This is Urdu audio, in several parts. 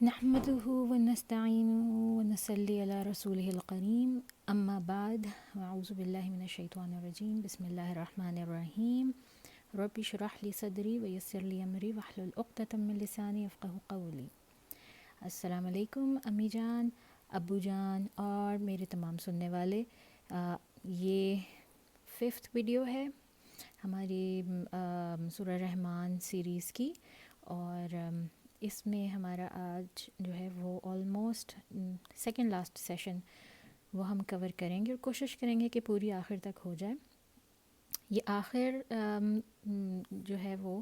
نحمده ونستعينه ونصلي على رسوله الكريم اما بعد اعوذ بالله من الشیطان الرجیم بسم اللہ الرحمن الرحیم رب اشرح لي صدری ویسر لي امری واحلل عقدۃ من لسانی یفقهوا قولی۔ السلام علیکم امی جان، ابو جان اور میرے تمام سننے والے، یہ 5th ویڈیو ہے ہماری سورہ رحمان سیریز کی، اور اس میں ہمارا آج جو ہے وہ آلموسٹ سیکنڈ لاسٹ سیشن وہ ہم کور کریں گے، اور کوشش کریں گے کہ پوری آخر تک ہو جائے۔ یہ آخر جو ہے وہ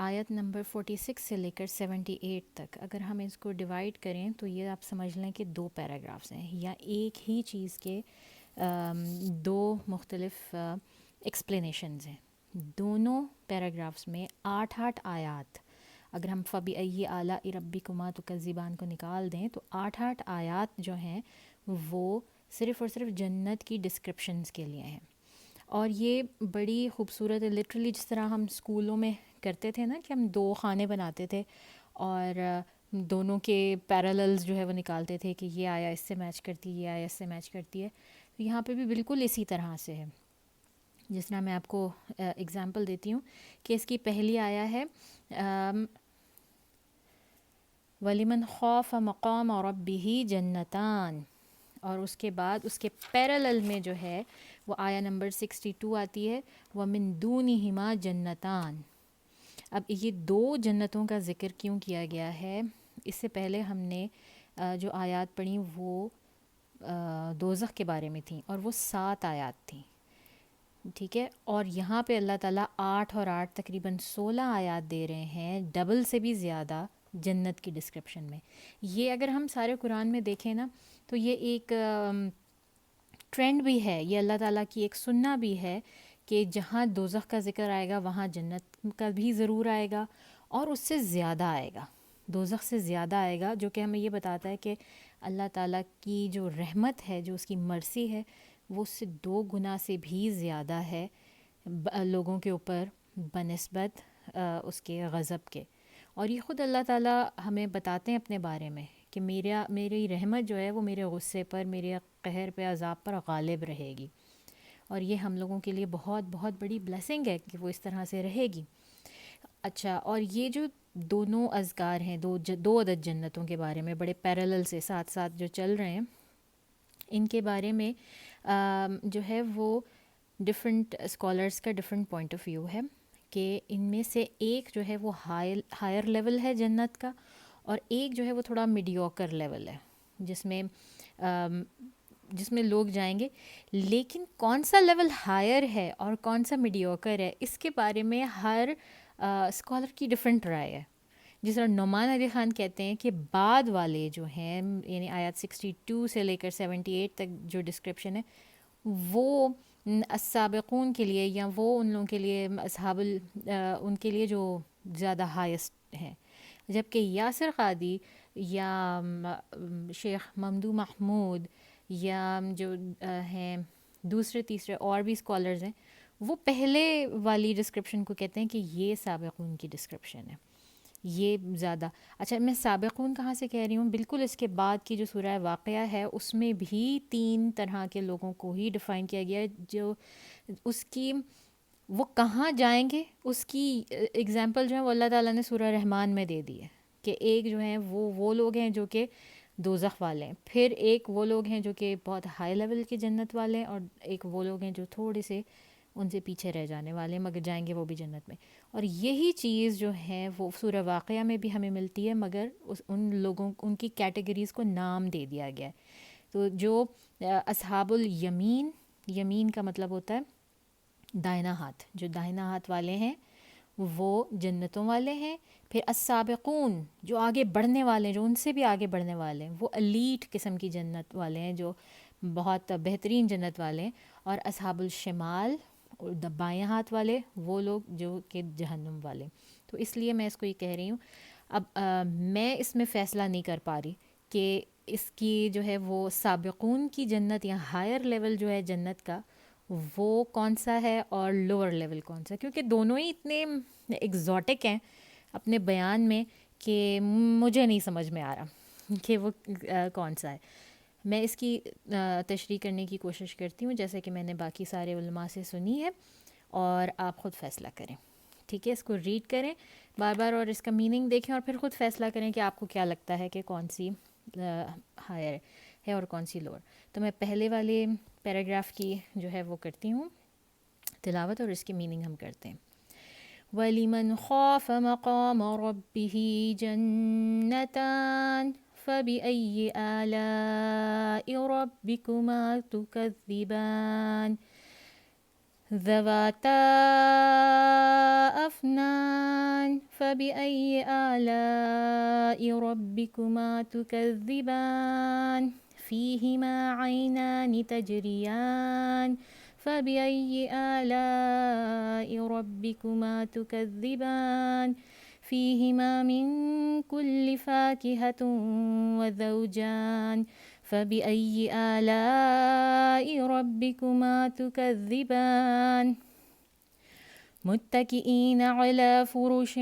آیت نمبر 46 سے لے کر 78 تک، اگر ہم اس کو ڈیوائڈ کریں تو یہ آپ سمجھ لیں کہ 2 پیراگرافس ہیں، یا ایک ہی چیز کے 2 مختلف ایکسپلینیشنز ہیں۔ دونوں پیراگرافس میں 8 آیات، اگر ہم فَبِأَيِّ آلَاءِ رَبِّكُمَا تُكَذِّبَانِ کو نکال دیں تو 8 آیات جو ہیں وہ صرف اور صرف جنت کی ڈسکرپشنز کے لیے ہیں۔ اور یہ بڑی خوبصورت ہے، لٹرلی جس طرح ہم اسکولوں میں کرتے تھے نا کہ ہم 2 خانے بناتے تھے اور دونوں کے پیراللز جو ہے وہ نکالتے تھے کہ یہ آیا اس سے میچ کرتی ہے، یہ آیا اس سے میچ کرتی ہے، تو یہاں پہ بھی بالکل اسی طرح سے ہے۔ جس طرح میں آپ کو اگزامپل دیتی ہوں کہ اس کی پہلی آیا ہے وَلِمَنْ خَافَ مَقَامَ رَبِّهِ جَنَّتَانِ، اور اس کے بعد اس کے پیرالل میں جو ہے وہ آیا نمبر 62 آتی ہے وَمِن دُونِهِمَا جَنَّتَانِ۔ اب یہ 2 جنتوں کا ذکر کیوں کیا گیا ہے؟ اس سے پہلے ہم نے جو آیات پڑھیں وہ دوزخ کے بارے میں تھیں، اور وہ 7 آیات تھیں، ٹھیک ہے، اور یہاں پہ اللہ تعالیٰ 8 اور 8 تقریباً 16 آیات دے رہے ہیں، ڈبل سے بھی زیادہ جنت کی ڈسکرپشن میں۔ یہ اگر ہم سارے قرآن میں دیکھیں نا تو یہ ایک ٹرینڈ بھی ہے، یہ اللہ تعالیٰ کی ایک سننا بھی ہے کہ جہاں دوزخ کا ذکر آئے گا وہاں جنت کا بھی ضرور آئے گا، اور اس سے زیادہ آئے گا، دوزخ سے زیادہ آئے گا، جو کہ ہمیں یہ بتاتا ہے کہ اللہ تعالیٰ کی جو رحمت ہے، جو اس کی مرسی ہے، وہ اس سے 2 گنا سے بھی زیادہ ہے لوگوں کے اوپر بنسبت اس کے غضب کے۔ اور یہ خود اللہ تعالیٰ ہمیں بتاتے ہیں اپنے بارے میں کہ میری رحمت جو ہے وہ میرے غصے پر، میرے قہر پہ، عذاب پر غالب رہے گی، اور یہ ہم لوگوں کے لیے بہت بہت بڑی بلیسنگ ہے کہ وہ اس طرح سے رہے گی۔ اچھا، اور یہ جو دونوں اذکار ہیں، 2 عدد جنتوں کے بارے میں بڑے پیرالل سے ساتھ ساتھ جو چل رہے ہیں، ان کے بارے میں جو ہے وہ ڈفرینٹ اسکالرس کا ڈفرینٹ پوائنٹ آف ویو ہے کہ ان میں سے ایک جو ہے وہ ہائر لیول ہے جنت کا، اور ایک جو ہے وہ تھوڑا میڈیوکر لیول ہے جس میں لوگ جائیں گے، لیکن کون سا لیول ہائر ہے اور کون سا میڈیوکر ہے اس کے بارے میں ہر اسکالر کی ڈفرینٹ رائے ہے۔ جس طرح نعمان علی خان کہتے ہیں کہ بعد والے جو ہیں، یعنی آیات 62 سے لے کر 78 تک جو ڈسکرپشن ہے، وہ السابقون کے لیے، یا وہ ان لوگوں کے لیے اصحاب ان کے لیے جو زیادہ ہائیسٹ ہیں، جبکہ یاسر قادی یا شیخ ممدو محمود یا جو ہیں دوسرے تیسرے اور بھی اسکالرز ہیں، وہ پہلے والی ڈسکرپشن کو کہتے ہیں کہ یہ سابقون کی ڈسکرپشن ہے، یہ زیادہ اچھا۔ میں سابقون کہاں سے کہہ رہی ہوں؟ بالکل اس کے بعد کی جو سورہ واقعہ ہے اس میں بھی 3 طرح کے لوگوں کو ہی ڈیفائن کیا گیا ہے، جو اس کی وہ کہاں جائیں گے اس کی اگزامپل جو ہے وہ اللہ تعالیٰ نے سورہ رحمان میں دے دی ہے، کہ ایک جو ہیں وہ لوگ ہیں جو کہ دوزخ والے ہیں، پھر ایک وہ لوگ ہیں جو کہ بہت ہائی لیول کے جنت والے ہیں، اور ایک وہ لوگ ہیں جو تھوڑے سے ان سے پیچھے رہ جانے والے ہیں، مگر جائیں گے وہ بھی جنت میں۔ اور یہی چیز جو ہے وہ سورہ واقعہ میں بھی ہمیں ملتی ہے، مگر ان لوگوں ان کی کیٹیگریز کو نام دے دیا گیا ہے۔ تو جو اصحاب الیمین، یمین کا مطلب ہوتا ہے دائنا ہاتھ، جو دائنا ہاتھ والے ہیں وہ جنتوں والے ہیں۔ پھر السابقون، جو آگے بڑھنے والے ہیں، جو ان سے بھی آگے بڑھنے والے ہیں، وہ الیٹ قسم کی جنت والے ہیں، جو بہت بہترین جنت والے ہیں۔ اور اصحاب الشمال، اور بائیں ہاتھ والے، وہ لوگ جو کہ جہنم والے۔ تو اس لیے میں اس کو یہ کہہ رہی ہوں، اب میں اس میں فیصلہ نہیں کر پا رہی کہ اس کی جو ہے وہ سابقون کی جنت یا ہائر لیول جو ہے جنت کا وہ کون سا ہے اور لوور لیول کون سا، کیونکہ دونوں ہی اتنے ایگزوٹک ہیں اپنے بیان میں کہ مجھے نہیں سمجھ میں آ رہا کہ وہ کون سا ہے. میں اس کی تشریح کرنے کی کوشش کرتی ہوں جیسے کہ میں نے باقی سارے علماء سے سنی ہے، اور آپ خود فیصلہ کریں. ٹھیک ہے، اس کو ریڈ کریں بار بار اور اس کا میننگ دیکھیں، اور پھر خود فیصلہ کریں کہ آپ کو کیا لگتا ہے کہ کون سی ہائر ہے اور کون سی لوور. تو میں پہلے والے پیراگراف کی جو ہے وہ کرتی ہوں تلاوت، اور اس کی میننگ ہم کرتے ہیں. وَلِمَنْ خَافَ مَقَامَ رَبِّهِ جَنَّتَانِ فَبِأَيِّ آلَاءِ رَبِّكُمَا تُكَذِّبَانِ ذَوَاتَا أَفْنَانٍ فَبِأَيِّ آلَاءِ رَبِّكُمَا تُكَذِّبَانِ فِيهِمَا عَيْنَانِ تَجْرِيَانِ فَبِأَيِّ آلَاءِ رَبِّكُمَا تُكَذِّبَانِ فِيهِمَا مِن كُلِّ فَاكِهَةٍ وَزَوْجَانِ فَبِأَيِّ آلَاءِ رَبِّكُمَا تُكَذِّبَانِ مُتَّكِئِينَ عَلَى فُرُشٍ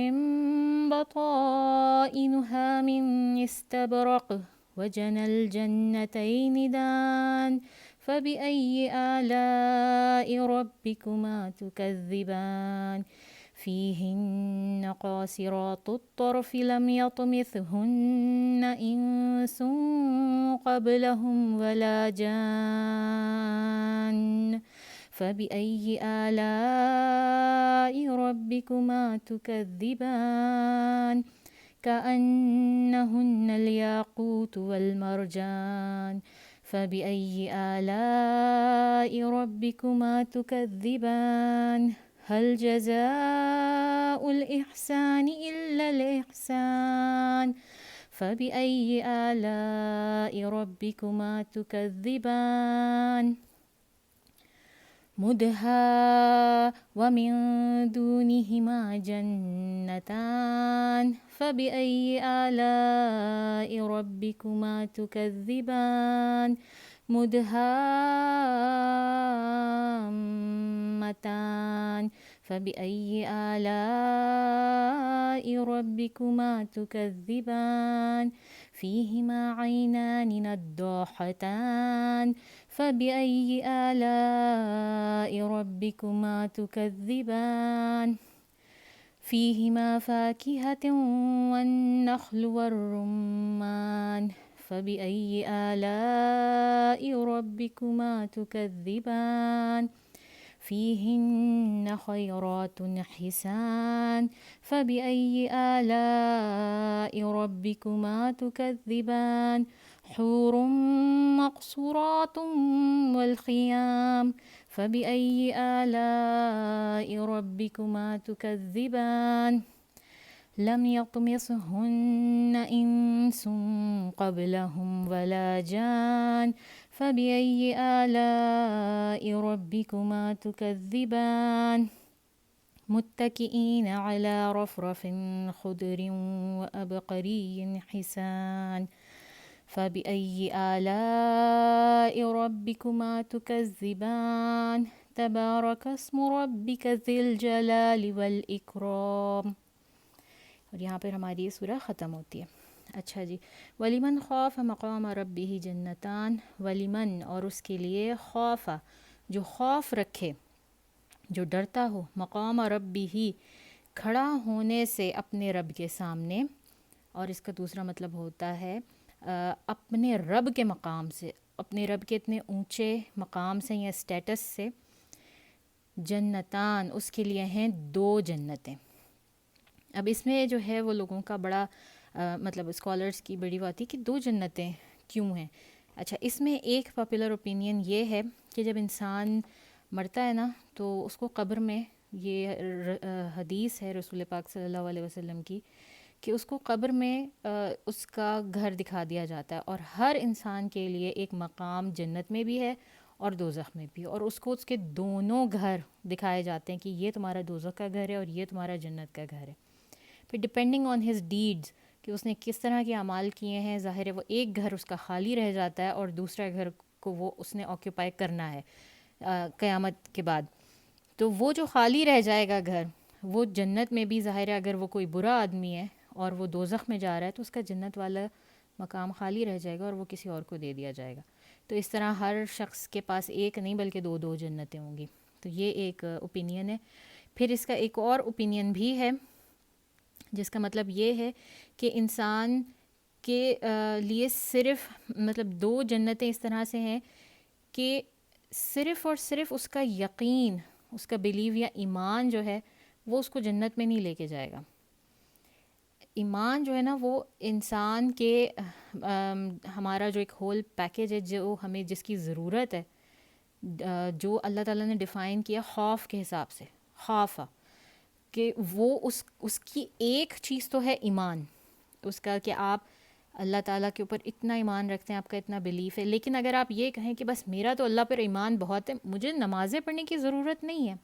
بَطَائِنُهَا مِنْ إِسْتَبْرَقٍ وَجَنَى الْجَنَّتَيْنِ دَانٍ فَبِأَيِّ آلَاءِ رَبِّكُمَا تُكَذِّبَانِ فِيهِنَّ قَاصِرَاتُ الطَّرْفِ لَمْ يَطْمِثْهُنَّ إِنسٌ قَبْلَهُمْ وَلَا جَانٌّ فَبِأَيِّ آلَاءِ رَبِّكُمَا تُكَذِّبَانِ كَأَنَّهُنَّ الْيَاقُوتُ وَالْمَرْجَانُ فَبِأَيِّ آلَاءِ رَبِّكُمَا تُكَذِّبَانِ هَلْ جَزَاءُ الْإِحْسَانِ إِلَّا الْإِحْسَانُ فَبِأَيِّ آلَاءِ رَبِّكُمَا تُكَذِّبَانِ وَمِن دُونِهِمَا جَنَّتَانِ فَبِأَيِّ آلَاءِ رَبِّكُمَا تُكَذِّبَانِ مُدْهَامَّتَانِ فَبِأَيِّ آلَاءِ رَبِّكُمَا تُكَذِّبَانِ فِيهِمَا عَيْنَانِ نَضَّاخَتَانِ فَبِأَيِّ آلَاءِ رَبِّكُمَا تُكَذِّبَانِ فِيهِمَا فَاكِهَةٌ وَالنَّخْلُ وَالرُّمَّانُ فَبِأَيِّ آلَاءِ رَبِّكُمَا تُكَذِّبَانِ فِيهِنَّ خَيْرَاتٌ حِسَانٌ فَبِأَيِّ آلَاءِ رَبِّكُمَا تُكَذِّبَانِ حُورٌ مَقْصُورَاتٌ وَالْخِيَامُ فَبِأَيِّ آلَاءِ رَبِّكُمَا تُكَذِّبَانِ لَمْ يَطْمِثْهُنَّ إِنسٌ قَبْلَهُمْ وَلَا جَانٌّ فَبِأَيِّ آلَاءِ رَبِّكُمَا تُكَذِّبَانِ مُتَّكِئِينَ عَلَى رَفْرَفٍ خُضْرٍ وَأَبْقَرِيٍّ حِسَانٍ فَبِأَيِّ آلَاءِ رَبِّكُمَا تُكَذِّبَانِ تَبَارَكَ اسْمُ رَبِّكَ ذِي الْجَلَالِ وَالْإِكْرَامِ. اور یہاں پر ہماری یہ سورہ ختم ہوتی ہے. اچھا جی، ولیمن خوف مقام ربہ جنتان، ولیمن اور اس کے لیے خوف جو خوف رکھے، جو ڈرتا ہو، مقام ربہ کھڑا ہونے سے اپنے رب کے سامنے. اور اس کا دوسرا مطلب ہوتا ہے اپنے رب کے مقام سے، اپنے رب کے اتنے اونچے مقام سے یا سٹیٹس سے. جنتان اس کے لیے ہیں 2 جنتیں. اب اس میں جو ہے وہ لوگوں کا بڑا مطلب اسکالرس کی بڑی بات ہے کہ 2 جنتیں کیوں ہیں. اچھا، اس میں ایک پاپولر اوپینین یہ ہے کہ جب انسان مرتا ہے نا تو اس کو قبر میں، یہ حدیث ہے رسول پاک صلی اللہ علیہ وسلم کی، کہ اس کو قبر میں اس کا گھر دکھا دیا جاتا ہے، اور ہر انسان کے لیے ایک مقام جنت میں بھی ہے اور دوزخ میں بھی، اور اس کو اس کے دونوں گھر دکھائے جاتے ہیں کہ یہ تمہارا دوزخ کا گھر ہے اور یہ تمہارا جنت کا گھر ہے. پھر ڈپینڈنگ آن ہز ڈیڈز کہ اس نے کس طرح کے اعمال کیے ہیں، ظاہر ہے وہ ایک گھر اس کا خالی رہ جاتا ہے اور دوسرا گھر کو وہ اس نے آکیوپائی کرنا ہے قیامت کے بعد. تو وہ جو خالی رہ جائے گا گھر، وہ جنت میں بھی ظاہر ہے اگر وہ کوئی برا آدمی ہے اور وہ دوزخ میں جا رہا ہے تو اس کا جنت والا مقام خالی رہ جائے گا اور وہ کسی اور کو دے دیا جائے گا. تو اس طرح ہر شخص کے پاس ایک نہیں بلکہ دو دو جنتیں ہوں گی. تو یہ ایک اوپینین ہے. پھر اس کا ایک اور اوپینین بھی ہے جس کا مطلب یہ ہے کہ انسان کے لیے صرف مطلب دو جنتیں اس طرح سے ہیں کہ صرف اور صرف اس کا یقین، اس کا بلیو یا ایمان جو ہے وہ اس کو جنت میں نہیں لے کے جائے گا. ایمان جو ہے نا وہ انسان کے ہمارا جو ایک ہول پیکیج ہے جو ہمیں جس کی ضرورت ہے، جو اللہ تعالیٰ نے ڈیفائن کیا خوف کے حساب سے، خوف کہ وہ اس کی ایک چیز تو ہے ایمان، اس کا کہ آپ اللہ تعالیٰ کے اوپر اتنا ایمان رکھتے ہیں، آپ کا اتنا بلیف ہے. لیکن اگر آپ یہ کہیں کہ بس میرا تو اللہ پر ایمان بہت ہے، مجھے نمازیں پڑھنے کی ضرورت نہیں ہے،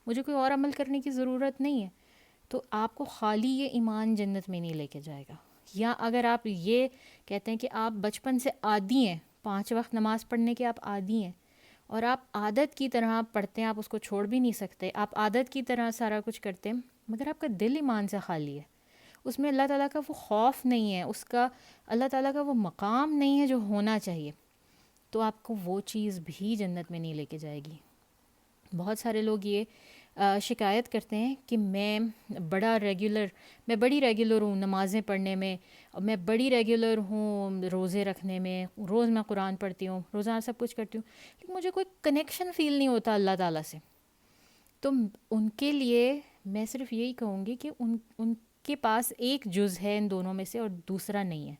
مجھے کوئی اور عمل کرنے کی ضرورت نہیں ہے، تو آپ کو خالی یہ ایمان جنت میں نہیں لے کے جائے گا. یا اگر آپ یہ کہتے ہیں کہ آپ بچپن سے عادی ہیں، 5 وقت نماز پڑھنے کے آپ عادی ہیں، اور آپ عادت کی طرح پڑھتے ہیں، آپ اس کو چھوڑ بھی نہیں سکتے، آپ عادت کی طرح سارا کچھ کرتے ہیں، مگر آپ کا دل ایمان سے خالی ہے، اس میں اللہ تعالیٰ کا وہ خوف نہیں ہے، اس کا اللہ تعالیٰ کا وہ مقام نہیں ہے جو ہونا چاہیے، تو آپ کو وہ چیز بھی جنت میں نہیں لے کے جائے گی. بہت سارے لوگ یہ شکایت کرتے ہیں کہ میں بڑی ریگولر ہوں نمازیں پڑھنے میں، میں بڑی ریگولر ہوں روزے رکھنے میں، روز میں قرآن پڑھتی ہوں، روزانہ سب کچھ کرتی ہوں، لیکن مجھے کوئی کنیکشن فیل نہیں ہوتا اللہ تعالیٰ سے. تو ان کے لیے میں صرف یہی کہوں گی کہ ان کے پاس ایک جز ہے ان دونوں میں سے اور دوسرا نہیں ہے،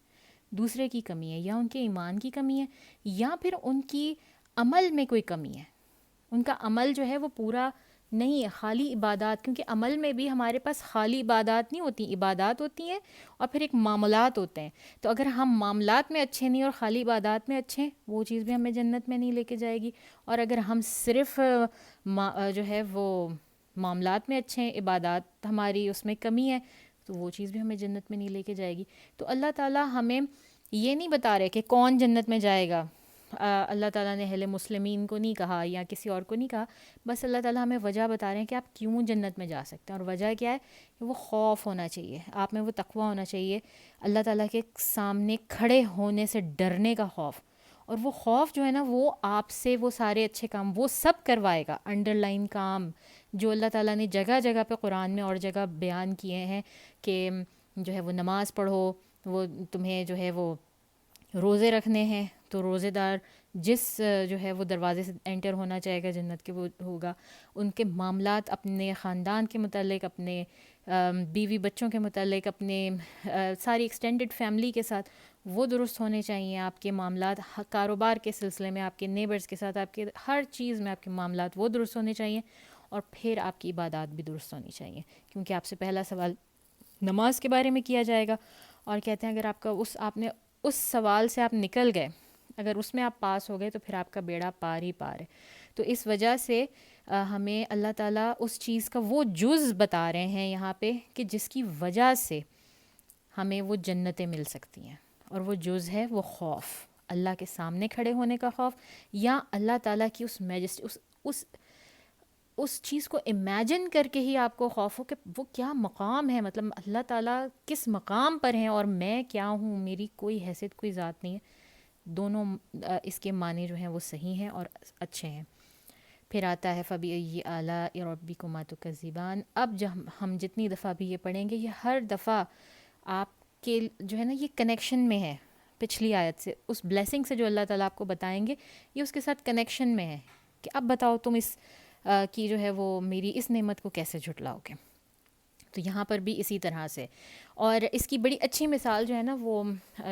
دوسرے کی کمی ہے، یا ان کے ایمان کی کمی ہے یا پھر ان کی عمل میں کوئی کمی ہے. ان کا عمل جو ہے وہ پورا نہیں ہے، خالی عبادات، کیونکہ عمل میں بھی ہمارے پاس خالی عبادات نہیں ہوتی، عبادات ہوتی ہیں اور پھر ایک معاملات ہوتے ہیں. تو اگر ہم معاملات میں اچھے نہیں اور خالی عبادات میں اچھے ہیں، وہ چیز بھی ہمیں جنت میں نہیں لے کے جائے گی. اور اگر ہم صرف جو ہے وہ معاملات میں اچھے ہیں، عبادات ہماری اس میں کمی ہے، تو وہ چیز بھی ہمیں جنت میں نہیں لے کے جائے گی. تو اللہ تعالیٰ ہمیں یہ نہیں بتا رہے کہ کون جنت میں جائے گا. اللہ تعالیٰ نے اہل مسلمین کو نہیں کہا یا کسی اور کو نہیں کہا، بس اللہ تعالیٰ ہمیں وجہ بتا رہے ہیں کہ آپ کیوں جنت میں جا سکتے ہیں. اور وجہ کیا ہے کہ وہ خوف ہونا چاہیے، آپ میں وہ تقویٰ ہونا چاہیے، اللہ تعالیٰ کے سامنے کھڑے ہونے سے ڈرنے کا خوف. اور وہ خوف جو ہے نا وہ آپ سے وہ سارے اچھے کام وہ سب کروائے گا، انڈر لائن کام جو اللہ تعالیٰ نے جگہ جگہ پہ قرآن میں اور جگہ بیان کیے ہیں کہ جو ہے وہ نماز پڑھو، وہ تمہیں جو ہے وہ روزے رکھنے ہیں، تو روزے دار جس جو ہے وہ دروازے سے انٹر ہونا چاہے گا جنت کے وہ ہوگا. ان کے معاملات اپنے خاندان کے متعلق، اپنے بیوی بچوں کے متعلق، اپنے ساری ایکسٹینڈڈ فیملی کے ساتھ وہ درست ہونے چاہیے. آپ کے معاملات کاروبار کے سلسلے میں، آپ کے نیبرز کے ساتھ، آپ کے ہر چیز میں آپ کے معاملات وہ درست ہونے چاہیے. اور پھر آپ کی عبادات بھی درست ہونی چاہیے، کیونکہ آپ سے پہلا سوال نماز کے بارے میں کیا جائے گا. اور کہتے ہیں اگر آپ نے اس سوال سے آپ نکل گئے، اگر اس میں آپ پاس ہو گئے تو پھر آپ کا بیڑا پار ہی پار ہے. تو اس وجہ سے ہمیں اللہ تعالیٰ اس چیز کا وہ جز بتا رہے ہیں یہاں پہ کہ جس کی وجہ سے ہمیں وہ جنتیں مل سکتی ہیں. اور وہ جز ہے وہ خوف، اللہ کے سامنے کھڑے ہونے کا خوف، یا اللہ تعالیٰ کی اس میجسٹی، اس چیز کو امیجن کر کے ہی آپ کو خوف ہو کہ وہ کیا مقام ہے، مطلب اللہ تعالیٰ کس مقام پر ہیں اور میں کیا ہوں، میری کوئی حیثیت کوئی ذات نہیں ہے. دونوں اس کے معنی جو ہیں وہ صحیح ہیں اور اچھے ہیں. پھر آتا ہے فَبِأَيِّ آلَاءِ رَبِّكُمَا تُكَذِّبَانِ. اب جب ہم جتنی دفعہ بھی یہ پڑھیں گے، یہ ہر دفعہ آپ کے جو ہے نا یہ کنیکشن میں ہے پچھلی آیت سے، اس بلیسنگ سے جو اللہ تعالیٰ آپ کو بتائیں گے، یہ اس کے ساتھ کنیکشن میں ہے کہ اب بتاؤ تم اس کی جو ہے وہ میری اس نعمت کو کیسے جھٹلاؤ گے. تو یہاں پر بھی اسی طرح سے. اور اس کی بڑی اچھی مثال جو ہے نا وہ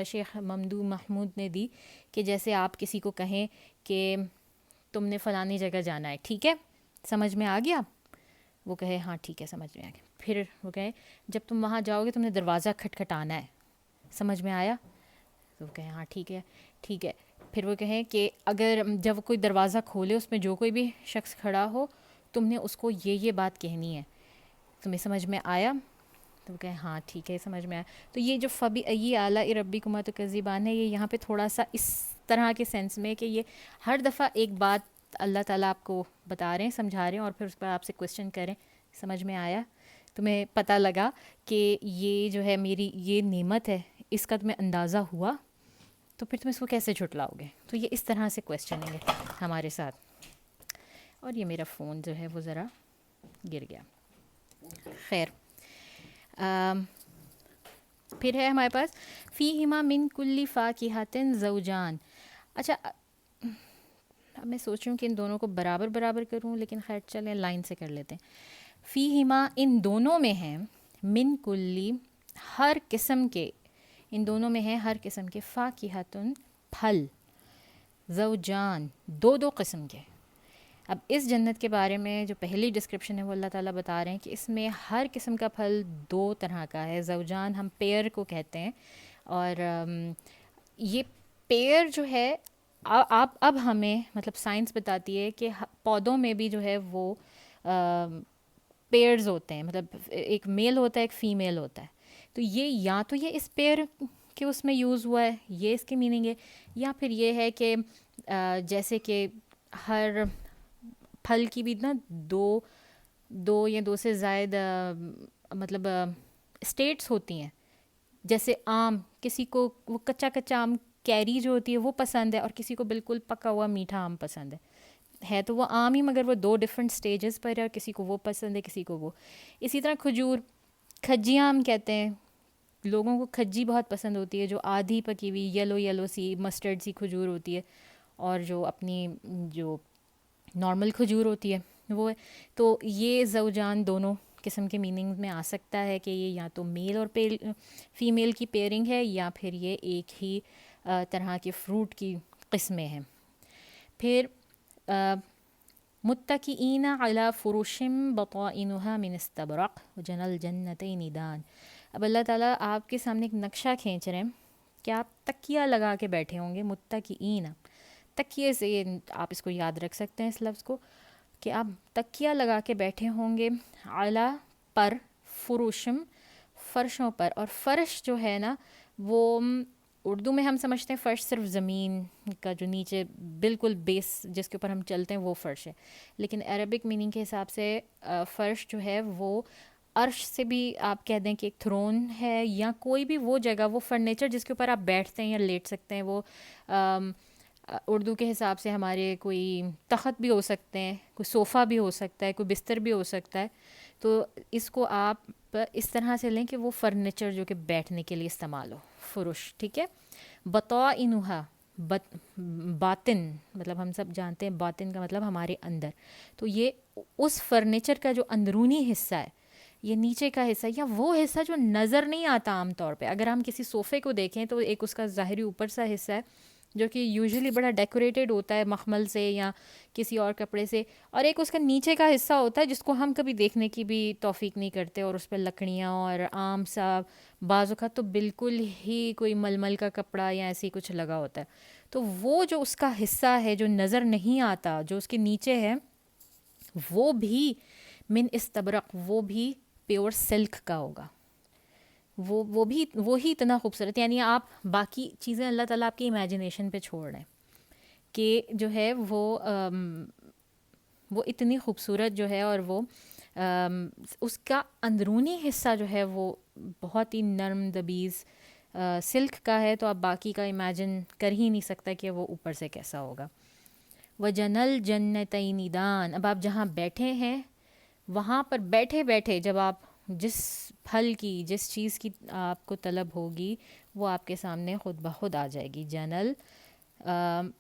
شیخ ممدو محمود نے دی کہ جیسے آپ کسی کو کہیں کہ تم نے فلانی جگہ جانا ہے، ٹھیک ہے، سمجھ میں آ گیا؟ وہ کہے ہاں ٹھیک ہے سمجھ میں آ گیا. پھر وہ کہے جب تم وہاں جاؤ گے تم نے دروازہ کھٹکھٹانا ہے، سمجھ میں آیا؟ تو وہ کہے ہاں ٹھیک ہے ٹھیک ہے. پھر وہ کہیں کہ اگر جب کوئی دروازہ کھولے اس میں جو کوئی بھی شخص کھڑا ہو، تم نے اس کو یہ بات کہنی ہے، تمہیں سمجھ میں آیا؟ تو وہ کہیں ہاں ٹھیک ہے سمجھ میں آیا. تو یہ جو فَبِأَيِّ آلَاءِ رَبِّكُمَا تُكَذِّبَانِ ہے، یہ یہاں پہ تھوڑا سا اس طرح کے سینس میں کہ یہ ہر دفعہ ایک بات اللہ تعالیٰ آپ کو بتا رہے ہیں، سمجھا رہے ہیں، اور پھر اس پر آپ سے کویسچن کریں سمجھ میں آیا. تمہیں پتہ لگا کہ یہ جو ہے میری یہ نعمت ہے، اس کا تمہیں اندازہ ہوا، تو پھر تم اس کو کیسے جھٹلاؤ گے؟ تو یہ اس طرح سے کویسچننگ ہے ہمارے ساتھ. اور یہ میرا فون جو ہے وہ ذرا گر گیا. خیر، پھر ہے ہمارے پاس فیہما من کل فاکہۃ زوجان. اچھا، اب میں سوچ رہی ہوں کہ ان دونوں کو برابر برابر کروں، لیکن خیر چلیں لائن سے کر لیتے ہیں. فیہما، ان دونوں میں ہیں، من کلی، ہر قسم کے، ان دونوں میں ہیں ہر قسم کے، فاکہۃن، پھل، زوجان، دو دو قسم کے. اب اس جنت کے بارے میں جو پہلی ڈسکرپشن ہے وہ اللہ تعالیٰ بتا رہے ہیں کہ اس میں ہر قسم کا پھل دو طرح کا ہے. زوجان ہم پیئر کو کہتے ہیں، اور یہ پیئر جو ہے آپ اب ہمیں مطلب سائنس بتاتی ہے کہ پودوں میں بھی جو ہے وہ پیئرز ہوتے ہیں، مطلب ایک میل ہوتا ہے ایک فیمیل ہوتا ہے. تو یہ یا تو یہ اس پیئر کے اس میں یوز ہوا ہے، یہ اس کی میننگ ہے، یا پھر یہ ہے کہ جیسے کہ ہر پھل کی بھی نا دو یا دو سے زائد مطلب اسٹیٹس ہوتی ہیں. جیسے آم، کسی کو وہ کچا کچا آم کیری جو ہوتی ہے وہ پسند ہے، اور کسی کو بالکل پکا ہوا میٹھا آم پسند ہے تو وہ آم ہی مگر وہ دو ڈفرینٹ سٹیجز پر ہے، اور کسی کو وہ پسند ہے کسی کو وہ. اسی طرح کھجور، کھجیاں ہم کہتے ہیں، لوگوں کو کھجی بہت پسند ہوتی ہے، جو آدھی پکی ہوئی یلو سی مسٹرڈ سی کھجور ہوتی ہے، اور جو اپنی جو نارمل کھجور ہوتی ہے وہ ہے. تو یہ زوجان دونوں قسم کے میننگ میں آ سکتا ہے کہ یہ یا تو میل اور فیمیل کی پیئرنگ ہے، یا پھر یہ ایک ہی طرح کے فروٹ کی قسمیں ہیں. پھر متکئین علی فرش بطائنها من استبرق وجنى الجنتین دان. اب اللہ تعالیٰ آپ کے سامنے ایک نقشہ کھینچ رہے ہیں کہ آپ تکیہ لگا کے بیٹھے ہوں گے. متکئین، تکیے سے آپ اس کو یاد رکھ سکتے ہیں اس لفظ کو، کہ آپ تکیہ لگا کے بیٹھے ہوں گے، علی پر، فروشم فرشوں پر. اور فرش جو ہے نا وہ اردو میں ہم سمجھتے ہیں فرش صرف زمین کا جو نیچے بالکل بیس جس کے اوپر ہم چلتے ہیں وہ فرش ہے، لیکن عربک میننگ کے حساب سے فرش جو ہے وہ عرش سے بھی آپ کہہ دیں کہ ایک تھرون ہے، یا کوئی بھی وہ جگہ، وہ فرنیچر جس کے اوپر آپ بیٹھتے ہیں یا لیٹ سکتے ہیں. وہ اردو کے حساب سے ہمارے کوئی تخت بھی ہو سکتے ہیں، کوئی صوفہ بھی ہو سکتا ہے، کوئی بستر بھی ہو سکتا ہے. تو اس کو آپ اس طرح سے لیں کہ وہ فرنیچر جو کہ بیٹھنے کے لیے استعمال ہو، فرش، ٹھیک ہے. بطائنہا، باطن، مطلب ہم سب جانتے ہیں باطن کا مطلب ہمارے اندر. تو یہ اس فرنیچر کا جو اندرونی حصہ ہے، یہ نیچے کا حصہ، یا وہ حصہ جو نظر نہیں آتا عام طور پہ. اگر ہم کسی صوفے کو دیکھیں تو ایک اس کا ظاہری اوپر سا حصہ ہے جو کہ یوزلی بڑا ڈیکوریٹڈ ہوتا ہے مخمل سے یا کسی اور کپڑے سے، اور ایک اس کا نیچے کا حصہ ہوتا ہے جس کو ہم کبھی دیکھنے کی بھی توفیق نہیں کرتے، اور اس پہ لکڑیاں اور عام سا بعض اوقات تو بالکل ہی کوئی ململ کا کپڑا یا ایسے ہی کچھ لگا ہوتا ہے. تو وہ جو اس کا حصہ ہے جو نظر نہیں آتا، جو اس کے نیچے ہے، وہ بھی من استبرق، وہ بھی پیور سلک کا ہوگا. وہ بھی وہی اتنا خوبصورت، یعنی آپ باقی چیزیں اللہ تعالیٰ آپ کی امیجنیشن پہ چھوڑ رہے ہیں کہ جو ہے وہ اتنی خوبصورت جو ہے، اور وہ اس کا اندرونی حصہ جو ہے وہ بہت ہی نرم دبیز سلک کا ہے. تو آپ باقی کا امیجن کر ہی نہیں سکتا کہ وہ اوپر سے کیسا ہوگا. وَجَنَى الْجَنَّتَيْنِ دَانٍ. اب آپ جہاں بیٹھے ہیں وہاں پر بیٹھے بیٹھے جب آپ جس پھل کی، جس چیز کی آپ کو طلب ہوگی وہ آپ کے سامنے خود بخود آ جائے گی. جنل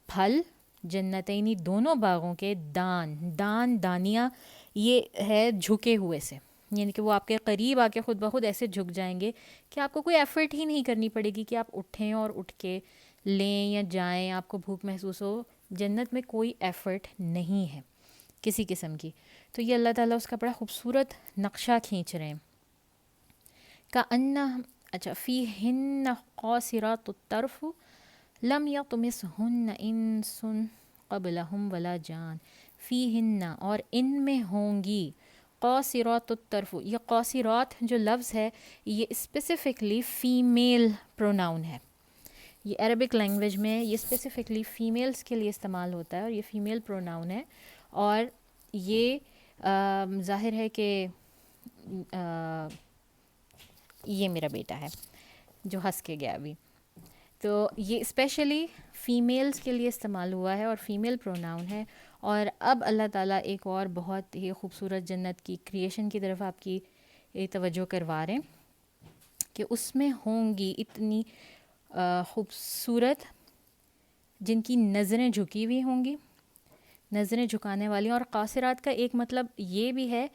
پھل، جنتینی دونوں باغوں کے، دان دانیہ، یہ ہے جھکے ہوئے سے، یعنی کہ وہ آپ کے قریب آ کے خود بخود ایسے جھک جائیں گے کہ آپ کو کوئی ایفرٹ ہی نہیں کرنی پڑے گی کہ آپ اٹھیں اور اٹھ کے لیں یا جائیں، آپ کو بھوک محسوس ہو. جنت میں کوئی ایفرٹ نہیں ہے کسی قسم کی. تو یہ اللہ تعالیٰ اس کا بڑا خوبصورت نقشہ کھینچ رہے ہیں. اچھا، فیہن قاصرات الطرف لم یطمثہن انس قبلہم ولا جان. فیہن، اور ان میں ہوں گی، قاصرات الطرف. یہ قاصرات جو لفظ ہے یہ اسپیسیفکلی فیمیل پروناؤن ہے. یہ عربک لینگویج میں یہ اسپیسیفکلی فیمیلز کے لیے استعمال ہوتا ہے، اور یہ فیمیل پروناؤن ہے. اور یہ ظاہر ہے کہ یہ میرا بیٹا ہے جو ہنس کے گیا ابھی. تو یہ اسپیشلی فیمیلز کے لیے استعمال ہوا ہے اور فیمیل پروناؤن ہے. اور اب اللہ تعالیٰ ایک اور بہت ہی خوبصورت جنت کی کریشن کی طرف آپ کی توجہ کروا رہے ہیں کہ اس میں ہوں گی اتنی خوبصورت جن کی نظریں جھکی ہوئی ہوں گی, نظریں جھکانے والی. اور قاصرات کا ایک مطلب یہ بھی ہے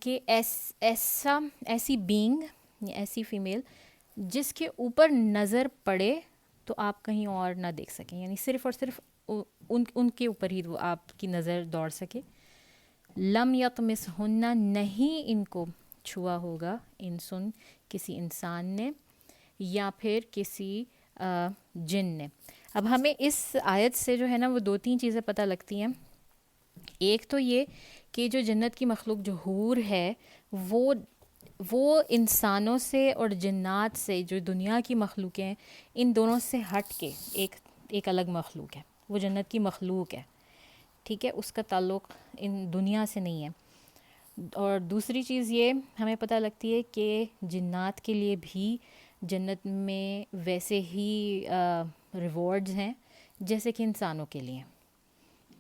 کہ ایسی بینگ, ایسی فیمیل جس کے اوپر نظر پڑے تو آپ کہیں اور نہ دیکھ سکیں, یعنی صرف اور صرف ان کے اوپر ہی وہ آپ کی نظر دوڑ سکے. لم یطمثہن, نہیں ان کو چھوا ہوگا انسن, کسی انسان نے یا پھر کسی جن نے. اب ہمیں اس آیت سے جو ہے نا وہ 2-3 چیزیں پتہ لگتی ہیں. ایک تو یہ کہ جو جنت کی مخلوق جو حور ہے وہ انسانوں سے اور جنات سے, جو دنیا کی مخلوقیں ہیں ان دونوں سے ہٹ کے ایک الگ مخلوق ہے. وہ جنت کی مخلوق ہے, ٹھیک ہے, اس کا تعلق ان دنیا سے نہیں ہے. اور دوسری چیز یہ ہمیں پتہ لگتی ہے کہ جنات کے لیے بھی جنت میں ویسے ہی ریوارڈز ہیں جیسے کہ انسانوں کے لیے.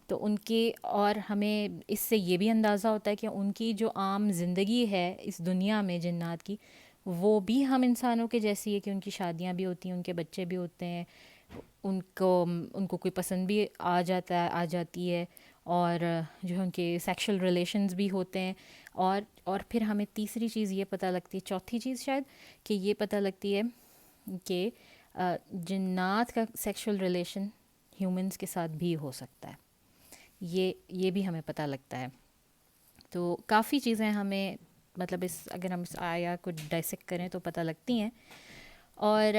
تو ان کی, اور ہمیں اس سے یہ بھی اندازہ ہوتا ہے کہ ان کی جو عام زندگی ہے اس دنیا میں جنات کی, وہ بھی ہم انسانوں کے جیسی ہے کہ ان کی شادیاں بھی ہوتی ہیں, ان کے بچے بھی ہوتے ہیں, ان کو کوئی پسند بھی آ جاتی ہے, اور جو ہے ان کے سیکشل ریلیشنز بھی ہوتے ہیں. اور پھر ہمیں تیسری چیز یہ پتہ لگتی ہے, چوتھی چیز شاید, کہ یہ پتہ لگتی ہے کہ جنات کا سیکشل ریلیشن ہیومنز کے ساتھ بھی ہو سکتا ہے. یہ بھی ہمیں پتہ لگتا ہے. تو کافی چیزیں ہمیں مطلب اگر ہم اس آیا کو ڈائسیکٹ کریں تو پتہ لگتی ہیں. اور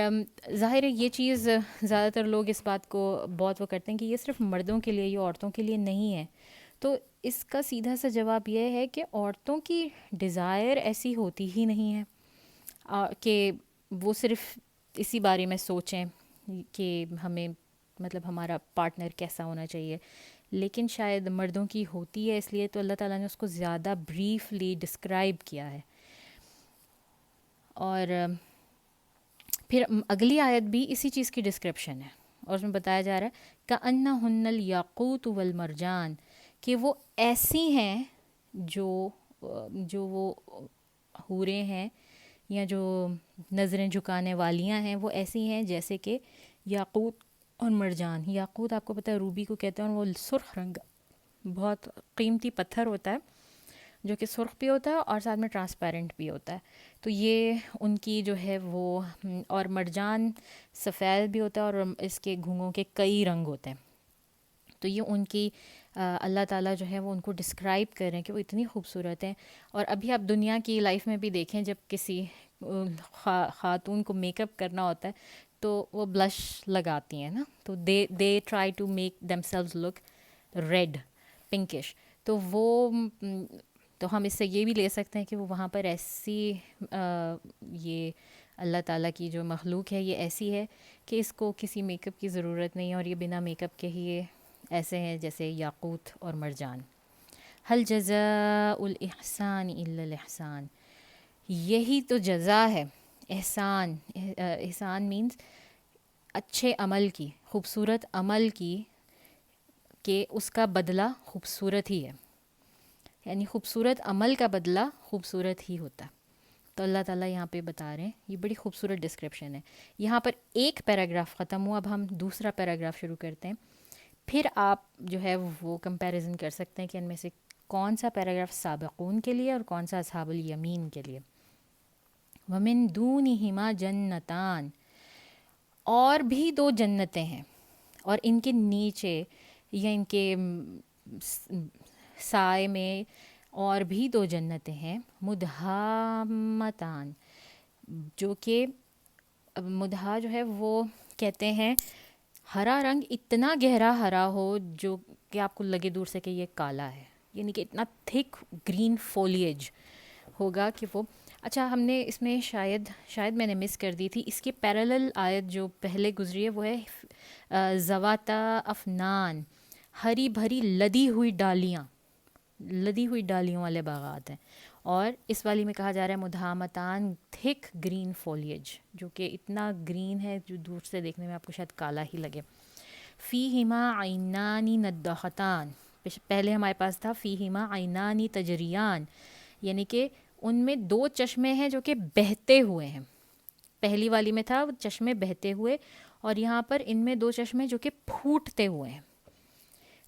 ظاہر ہے یہ چیز زیادہ تر لوگ اس بات کو بہت وہ کرتے ہیں کہ یہ صرف مردوں کے لیے, یہ عورتوں کے لیے نہیں ہے. تو اس کا سیدھا سا جواب یہ ہے کہ عورتوں کی ڈیزائر ایسی ہوتی ہی نہیں ہے کہ وہ صرف اسی بارے میں سوچیں کہ ہمیں مطلب ہمارا پارٹنر کیسا ہونا چاہیے. لیکن شاید مردوں کی ہوتی ہے, اس لیے تو اللہ تعالیٰ نے اس کو زیادہ بریفلی ڈسکرائب کیا ہے. اور پھر اگلی آیت بھی اسی چیز کی ڈسکرپشن ہے, اور اس میں بتایا جا رہا ہے کأنہن الیاقوت والمرجان, کہ وہ ایسی ہیں جو وہ حوریں ہیں یا جو نظریں جھکانے والیاں ہیں, وہ ایسی ہیں جیسے کہ یاقوت اور مرجان. یاقوت آپ کو پتہ ہے روبی کو کہتے ہیں, اور وہ سرخ رنگ بہت قیمتی پتھر ہوتا ہے جو کہ سرخ بھی ہوتا ہے اور ساتھ میں ٹرانسپیرنٹ بھی ہوتا ہے. تو یہ ان کی جو ہے وہ, اور مرجان سفید بھی ہوتا ہے اور اس کے گھنگوں کے کئی رنگ ہوتے ہیں. تو یہ ان کی اللہ تعالیٰ جو ہے وہ ان کو ڈسکرائب کر رہے ہیں کہ وہ اتنی خوبصورت ہیں. اور ابھی آپ دنیا کی لائف میں بھی دیکھیں, جب کسی خاتون کو میک اپ کرنا ہوتا ہے تو وہ بلش لگاتی ہیں نا, تو they try to make themselves look red pinkish. تو ہم اس سے یہ بھی لے سکتے ہیں کہ وہ وہاں پر ایسی یہ اللہ تعالیٰ کی جو مخلوق ہے یہ ایسی ہے کہ اس کو کسی میک اپ کی ضرورت نہیں ہے, اور یہ بنا میک اپ کے ہی ایسے ہیں جیسے یاقوت اور مرجان. حل جزاء الاحسان الا الاحسان, یہی تو جزا ہے احسان. احسان مینز اچھے عمل کی, خوبصورت عمل کی, کہ اس کا بدلہ خوبصورت ہی ہے, یعنی خوبصورت عمل کا بدلہ خوبصورت ہی ہوتا ہے. تو اللہ تعالیٰ یہاں پہ بتا رہے ہیں, یہ بڑی خوبصورت ڈسکرپشن ہے. یہاں پر ایک پیراگراف ختم ہوا, اب ہم دوسرا پیراگراف شروع کرتے ہیں. پھر آپ جو ہے وہ کمپیریزن کر سکتے ہیں کہ ان میں سے کون سا پیراگراف سابقون کے لیے اور کون سا اصحاب الیمین کے لیے. وَمِن دُونِهِمَا جَنَّتَانِ, اور بھی 2 جنتیں ہیں, اور ان کے نیچے یا ان کے سائے میں اور بھی 2 جنتیں ہیں. مدہامتان, جو کہ مدہا جو ہے وہ کہتے ہیں ہرا رنگ, اتنا گہرا ہرا ہو جو کہ آپ کو لگے دور سے کہ یہ کالا ہے, یعنی کہ اتنا تھک گرین فولیج ہوگا کہ وہ. اچھا, ہم نے اس میں شاید میں نے مس کر دی تھی, اس کی پیرالل آیت جو پہلے گزری ہے وہ ہے ذواتا افنان, ہری بھری لدی ہوئی ڈالیوں والے باغات ہیں. اور اس والی میں کہا جا رہا ہے مدھامتان تھک گرین فولیج، جو کہ اتنا گرین ہے جو دور سے دیکھنے میں آپ کو شاید کالا ہی لگے. فیہما عینانی نداختان، پہلے ہمارے پاس تھا فیہما عینانی تجریان، یعنی کہ ان میں 2 چشمے ہیں جو کہ بہتے ہوئے ہیں. پہلی والی میں تھا چشمے بہتے ہوئے، اور یہاں پر ان میں 2 چشمے جو کہ پھوٹتے ہوئے ہیں،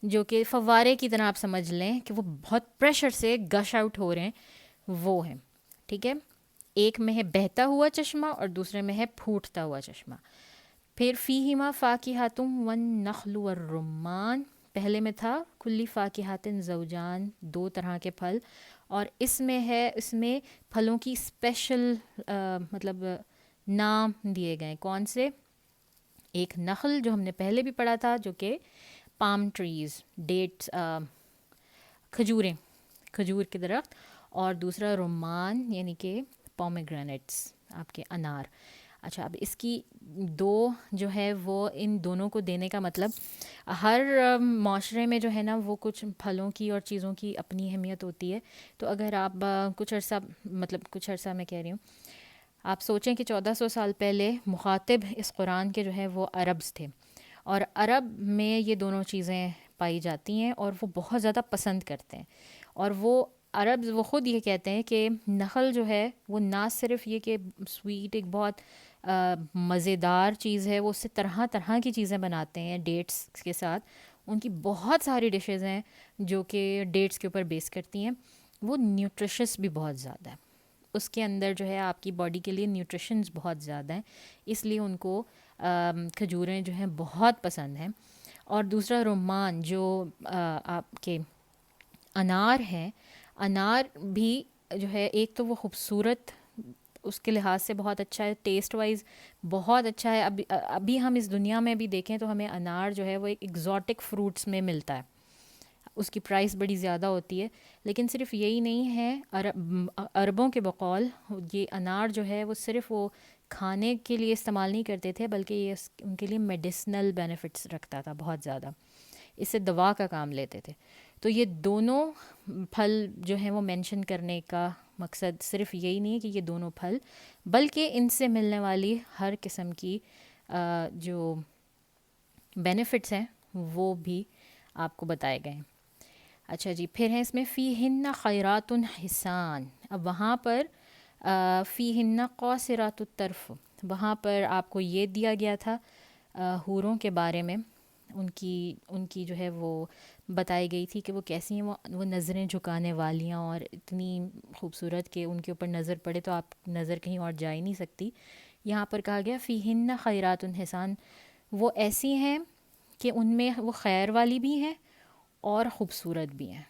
جو کہ فوارے کی طرح آپ سمجھ لیں کہ وہ بہت پریشر سے گش آؤٹ ہو رہے ہیں، وہ ہیں. ٹھیک ہے، ایک میں ہے بہتا ہوا چشمہ اور دوسرے میں ہے پھوٹتا ہوا چشمہ. پھر فیہما فاکہۃ والنخل والرمان، پہلے میں تھا کلی فاکہۃ زوجان، 2 طرح کے پھل، اور اس میں ہے، اس میں پھلوں کی اسپیشل مطلب نام دیے گئے. کون سے؟ ایک نخل جو ہم نے پہلے بھی پڑھا تھا، جو کہ پام ٹریز، ڈیٹس، کھجوریں، کھجور کے درخت، اور دوسرا رمان یعنی کہ پومیگرینیٹس، آپ کے انار. اچھا، اب اس کی 2 جو ہے وہ ان دونوں کو دینے کا مطلب، ہر معاشرے میں جو ہے نا وہ کچھ پھلوں کی اور چیزوں کی اپنی اہمیت ہوتی ہے. تو اگر آپ کچھ عرصہ میں کہہ رہی ہوں، آپ سوچیں کہ 1400 سال پہلے مخاطب اس قرآن کے جو ہے وہ عربز تھے، اور عرب میں یہ دونوں چیزیں پائی جاتی ہیں اور وہ بہت زیادہ پسند کرتے ہیں. اور وہ عربز وہ خود یہ کہتے ہیں کہ نخل جو ہے وہ نہ صرف یہ کہ سویٹ، ایک بہت مزیدار چیز ہے، وہ اس سے طرح طرح کی چیزیں بناتے ہیں ڈیٹس کے ساتھ. ان کی بہت ساری ڈشز ہیں جو کہ ڈیٹس کے اوپر بیس کرتی ہیں. وہ نیوٹریشس بھی بہت زیادہ ہے، اس کے اندر جو ہے آپ کی باڈی کے لیے نیوٹریشنز بہت زیادہ ہیں، اس لیے ان کو کھجوریں جو ہیں بہت پسند ہیں. اور دوسرا رمان، جو آپ کے انار ہیں، انار بھی جو ہے ایک تو وہ خوبصورت اس کے لحاظ سے بہت اچھا ہے، ٹیسٹ وائز بہت اچھا ہے. ابھی ہم اس دنیا میں بھی دیکھیں تو ہمیں انار جو ہے وہ ایک ایگزوٹک فروٹس میں ملتا ہے، اس کی پرائس بڑی زیادہ ہوتی ہے. لیکن صرف یہی نہیں ہے، عربوں کے بقول یہ انار جو ہے وہ صرف وہ کھانے کے لیے استعمال نہیں کرتے تھے، بلکہ یہ ان کے لیے میڈیسنل بینیفٹس رکھتا تھا بہت زیادہ، اس سے دوا کا کام لیتے تھے. تو یہ دونوں پھل جو ہیں وہ مینشن کرنے کا مقصد صرف یہی نہیں ہے کہ یہ دونوں پھل، بلکہ ان سے ملنے والی ہر قسم کی جو بینیفٹس ہیں وہ بھی آپ کو بتائے گئے ہیں. اچھا جی، پھر ہے اس میں فیہن خیرات حسان. اب وہاں پر فیہن قاصرات الطرف، وہاں پر آپ کو یہ دیا گیا تھا حوروں کے بارے میں، ان کی جو ہے وہ بتائی گئی تھی کہ وہ کیسی ہیں. وہ نظریں جھکانے والیاں اور اتنی خوبصورت کہ ان کے اوپر نظر پڑے تو آپ نظر کہیں اور جا ہی نہیں سکتی. یہاں پر کہا گیا فیہن خیرات حسان، وہ ایسی ہیں کہ ان میں وہ خیر والی بھی ہیں اور خوبصورت بھی ہیں.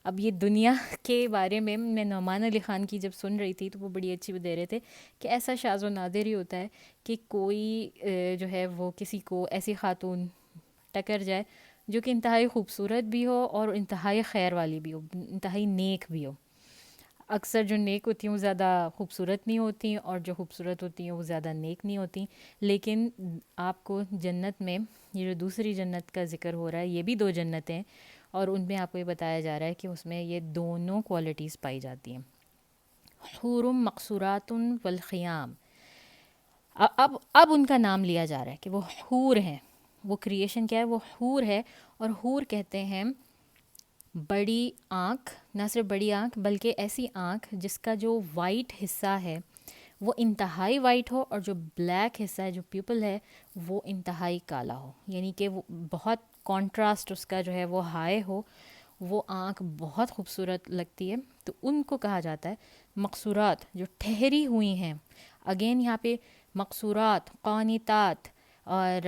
اب یہ دنیا کے بارے میں نعمان علی خان کی جب سن رہی تھی تو وہ بڑی اچھی دے رہے تھے کہ ایسا شاذ و نادر ہی ہوتا ہے کہ کوئی جو ہے وہ کسی کو ایسی خاتون ٹکر جائے جو کہ انتہائی خوبصورت بھی ہو اور انتہائی خیر والی بھی ہو، انتہائی نیک بھی ہو. اکثر جو نیک ہوتی ہیں وہ زیادہ خوبصورت نہیں ہوتی، اور جو خوبصورت ہوتی ہیں وہ زیادہ نیک نہیں ہوتی. لیکن آپ کو جنت میں یہ جو دوسری جنت کا ذکر ہو رہا ہے، یہ بھی 2 جنتیں، اور ان میں آپ کو یہ بتایا جا رہا ہے کہ اس میں یہ دونوں کوالٹیز پائی جاتی ہیں. حور مقصورات والخیام، اب ان کا نام لیا جا رہا ہے کہ وہ حور ہیں. وہ کریشن کیا ہے؟ وہ حور ہے. اور حور کہتے ہیں بڑی آنکھ، نہ صرف بڑی آنکھ بلکہ ایسی آنکھ جس کا جو وائٹ حصہ ہے وہ انتہائی وائٹ ہو، اور جو بلیک حصہ ہے، جو پیپل ہے، وہ انتہائی کالا ہو. یعنی کہ وہ بہت کانٹراسٹ اس کا جو ہے وہ ہائی ہو، وہ آنکھ بہت خوبصورت لگتی ہے. تو ان کو کہا جاتا ہے مقصورات، جو ٹھہری ہوئی ہیں. اگین یہاں پہ مقصورات، قانتات اور